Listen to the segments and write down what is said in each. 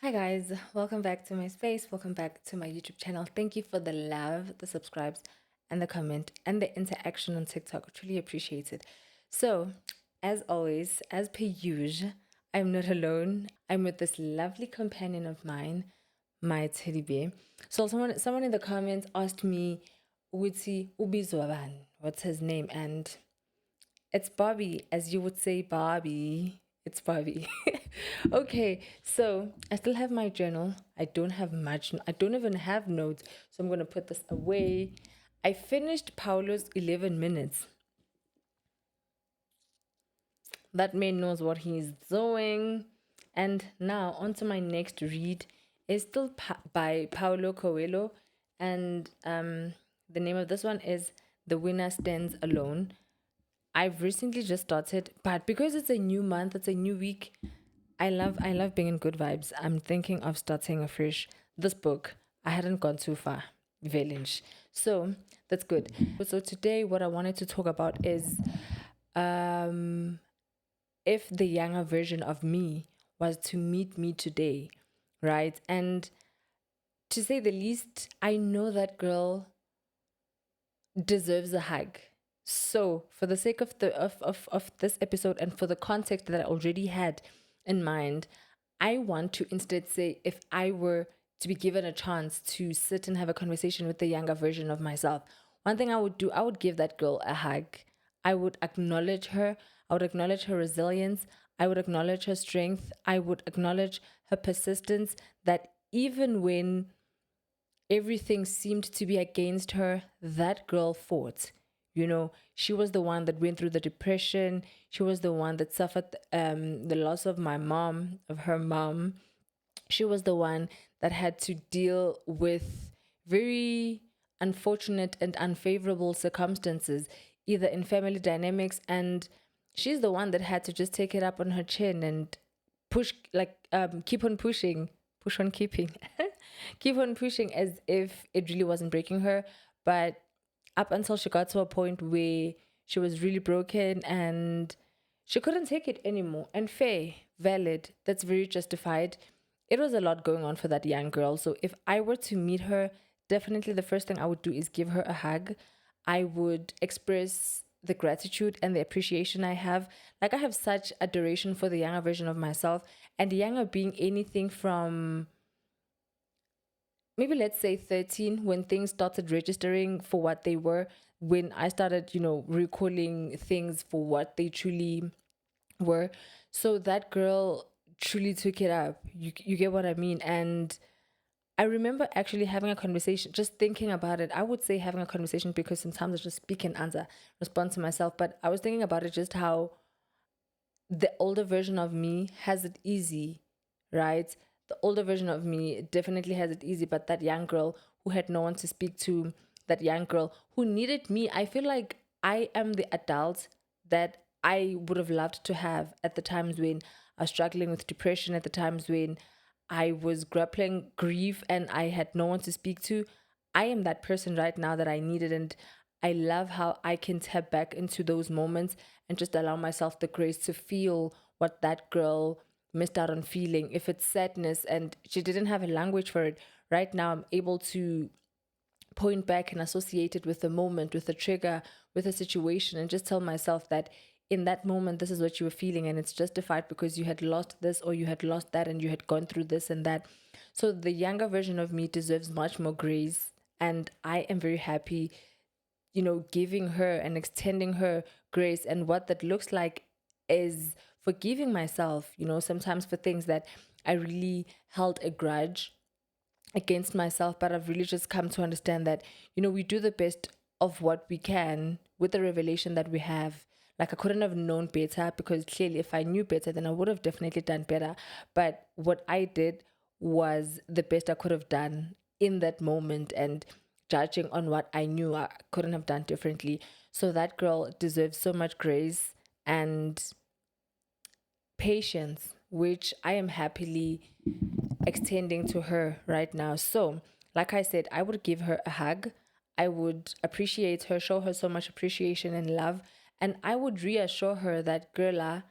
Hi guys, welcome back to my space. Welcome back to my YouTube channel. Thank you for the love, the subscribes, and the comment and the interaction on TikTok. I truly appreciate it. So, as always, as per usual, I'm not alone. I'm with this lovely companion of mine, my teddy bear. So someone in the comments asked me, Uti Ubizwaban, what's his name? And it's Bobby, as you would say, Bobby. It's Bobby. Okay, so I still have my journal. I don't have much. I don't even have notes. So I'm going to put this away. I finished Paulo's 11 minutes. That man knows what he's doing. And now, on to my next read. It's still by Paulo Coelho. And the name of this one is The Winner Stands Alone. I've recently just started, but because it's a new month, it's a new week. I love being in good vibes. I'm thinking of starting afresh. This book, I hadn't gone too far. Village. So that's good. So today what I wanted to talk about is um if the younger version of me was to meet me today, right? And to say the least, I know that girl deserves a hug. So, for the sake of of this episode and for the context that I already had in mind, I want to instead say if I were to be given a chance to sit and have a conversation with the younger version of myself, one thing I would do, I would give that girl a hug. I would acknowledge her. I would acknowledge her resilience. I would acknowledge her strength. I would acknowledge her persistence that even when everything seemed to be against her, that girl fought. You know, she was the one that went through the depression. She was the one that suffered the loss of my mom, of her mom. She was the one that had to deal with very unfortunate and unfavorable circumstances, either in family dynamics. And she's the one that had to just take it up on her chin and push, like, keep on pushing, push on keeping, keep on pushing as if it really wasn't breaking her. But up until she got to a point where she was really broken and she couldn't take it anymore. And fair, valid, that's very justified. It was a lot going on for that young girl. So if I were to meet her, definitely the first thing I would do is give her a hug. I would express the gratitude and the appreciation I have. Like, I have such adoration for the younger version of myself, and the younger being anything from maybe, let's say, 13, when things started registering for what they were, when I started, recalling things for what they truly were. So that girl truly took it up. You get what I mean? And I remember actually having a conversation, just thinking about it. I would say having a conversation because sometimes I just speak and answer, respond to myself. But I was thinking about it, just how the older version of me has it easy, right? The older version of me definitely has it easy, but that young girl who had no one to speak to, that young girl who needed me, I feel like I am the adult that I would have loved to have at the times when I was struggling with depression, at the times when I was grappling grief and I had no one to speak to. I am that person right now that I needed. And I love how I can tap back into those moments and just allow myself the grace to feel what that girl missed out on feeling. If it's sadness and she didn't have a language for it, right now I'm able to point back and associate it with the moment, with the trigger, with a situation, and just tell myself that in that moment, this is what you were feeling, and it's justified because you had lost this or you had lost that and you had gone through this and that. So the younger version of me deserves much more grace. And I am very happy, giving her and extending her grace. And what that looks like is forgiving myself, sometimes for things that I really held a grudge against myself, but I've really just come to understand that, we do the best of what we can with the revelation that we have. Like, I couldn't have known better because clearly, if I knew better, then I would have definitely done better. But what I did was the best I could have done in that moment. And judging on what I knew, I couldn't have done differently. So that girl deserves so much grace and patience, which I am happily extending to her right now. So, like I said, I would give her a hug. I would appreciate her, show her so much appreciation and love. And I would reassure her that, girl,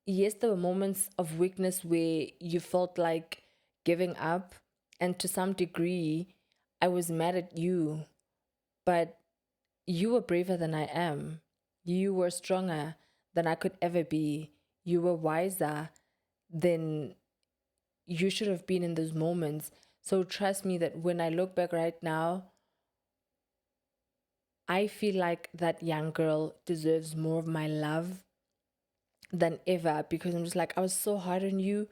yes, there were moments of weakness where you felt like giving up. And to some degree, I was mad at you, but you were braver than I am. You were stronger than I could ever be. You were wiser than you should have been in those moments. So trust me that when I look back right now, I feel like that young girl deserves more of my love than ever, because I'm just like, I was so hard on you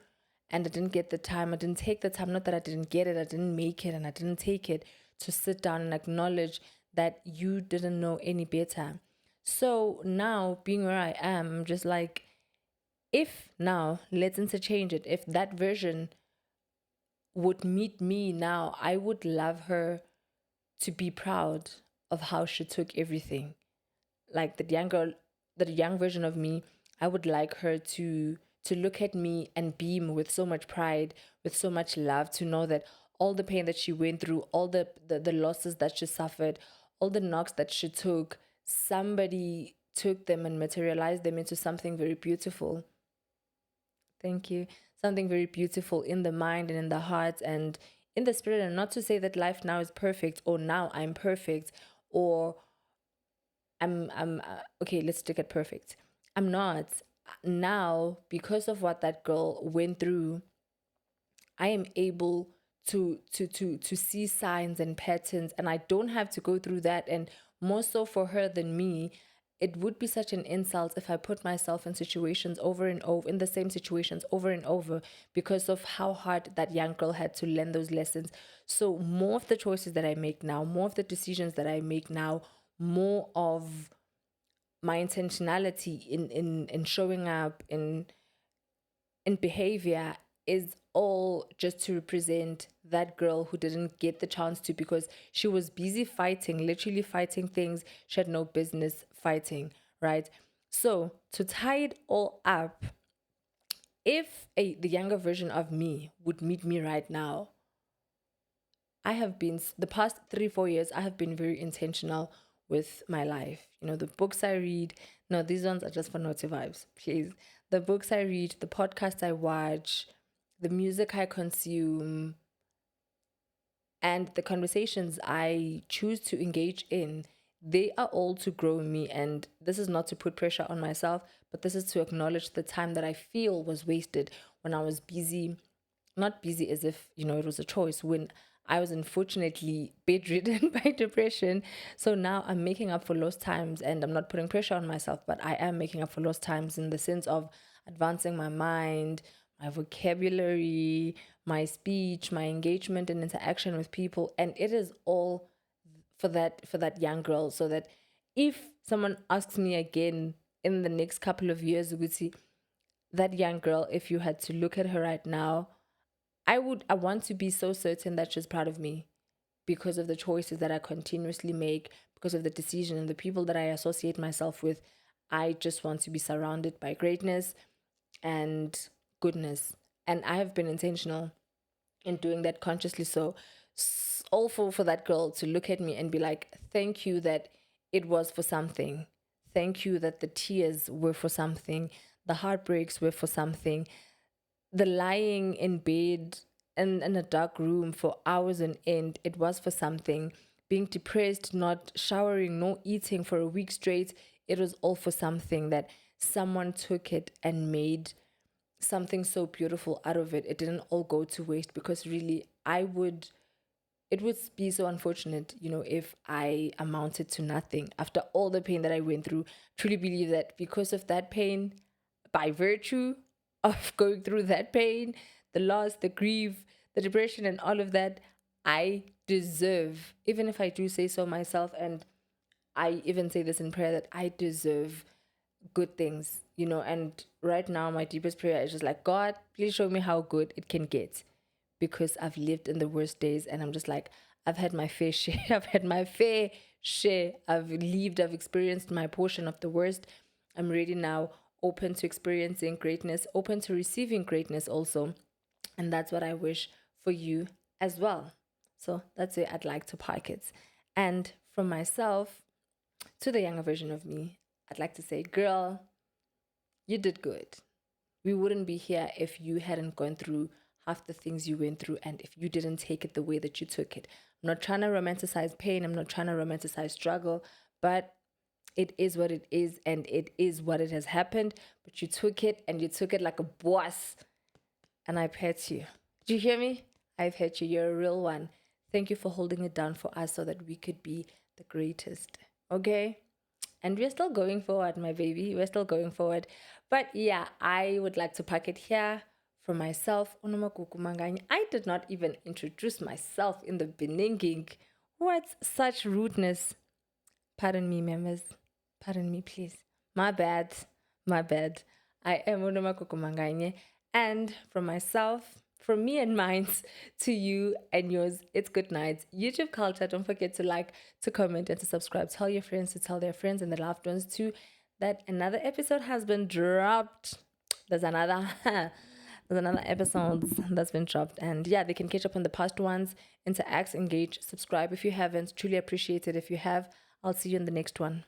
and I didn't get the time. I didn't take the time. Not that I didn't get it, I didn't make it and I didn't take it to sit down and acknowledge that you didn't know any better. So now, being where I am, I'm just like, if now, let's interchange it. If that version would meet me now, I would love her to be proud of how she took everything. Like the young girl, the young version of me, I would like her to look at me and beam with so much pride, with so much love, to know that all the pain that she went through, all the losses that she suffered, all the knocks that she took, somebody took them and materialized them into something very beautiful. Thank you. Something very beautiful in the mind and in the heart and in the spirit. And not to say that life now is perfect, or now I'm perfect, or okay, let's take it perfect. I'm not. Now, because of what that girl went through, I am able to see signs and patterns, and I don't have to go through that. And more so for her than me, it would be such an insult if I put myself in situations over and over, in the same situations over and over, because of how hard that young girl had to learn those lessons. So more of the choices that I make now, more of the decisions that I make now, more of my intentionality in showing up in behavior is all just to represent that girl who didn't get the chance to, because she was busy fighting, literally fighting things she had no business fighting, right? So to tie it all up, if the younger version of me would meet me right now, I have been, the past 3 4 years, I have been very intentional with my life. You know, the books I read, no, these ones are just for naughty vibes, please. The books I read, the podcasts I watch, the music I consume, and the conversations I choose to engage in, they are all to grow me. And this is not to put pressure on myself, but this is to acknowledge the time that I feel was wasted when I was busy, not busy as if, you know, it was a choice, when I was unfortunately bedridden by depression. So now I'm making up for lost times, and I'm not putting pressure on myself, but I am making up for lost times in the sense of advancing my mind, my vocabulary, my speech, my engagement and interaction with people. And it is all for that young girl, so that if someone asks me again in the next couple of years, we see that young girl, if you had to look at her right now, I want to be so certain that she's proud of me, because of the choices that I continuously make, because of the decision and the people that I associate myself with. I just want to be surrounded by greatness and goodness. And I have been intentional in doing that consciously. So all for that girl to look at me and be like, thank you that it was for something. Thank you that the tears were for something. The heartbreaks were for something. The lying in bed and in a dark room for hours on end, it was for something. Being depressed, not showering, no eating for a week straight, it was all for something, that someone took it and made something so beautiful out of it. It didn't all go to waste, because really it would be so unfortunate, you know, if I amounted to nothing after all the pain that I went through. Truly believe that because of that pain, by virtue of going through that pain, the loss, the grief, the depression, and all of that, I deserve, even if I do say so myself, and I even say this in prayer, that I deserve good things, you know. And right now, my deepest prayer is just like, God, please show me how good it can get, because I've lived in the worst days, and I'm just like, I've had my fair share. I've had my fair share. I've experienced my portion of the worst. I'm ready now, open to experiencing greatness, open to receiving greatness also. And that's what I wish for you as well. So that's it. I'd like to park it. And from myself to the younger version of me, I'd like to say, girl, you did good. We wouldn't be here if you hadn't gone through half the things you went through and if you didn't take it the way that you took it. I'm not trying to romanticize pain, I'm not trying to romanticize struggle, but it is what it is and it is what it has happened. But you took it and you took it like a boss. And I pet you. Do you hear me? I've hit you. You're a real one. Thank you for holding it down for us so that we could be the greatest. Okay? And we're still going forward, my baby. We're still going forward. But yeah, I would like to pack it here for myself. I did not even introduce myself in the beginning. What's such rudeness? Pardon me, members. Pardon me, please. My bad. My bad. I am Unomakukumanganye. And from myself, from me and mine to you and yours, it's good night. YouTube culture, don't forget to like, to comment, and to subscribe. Tell your friends to tell their friends and their loved ones too that another episode has been dropped. There's another episode that's been dropped. And yeah, they can catch up on the past ones, interact, engage, subscribe if you haven't. Truly appreciate it if you have. I'll see you in the next one.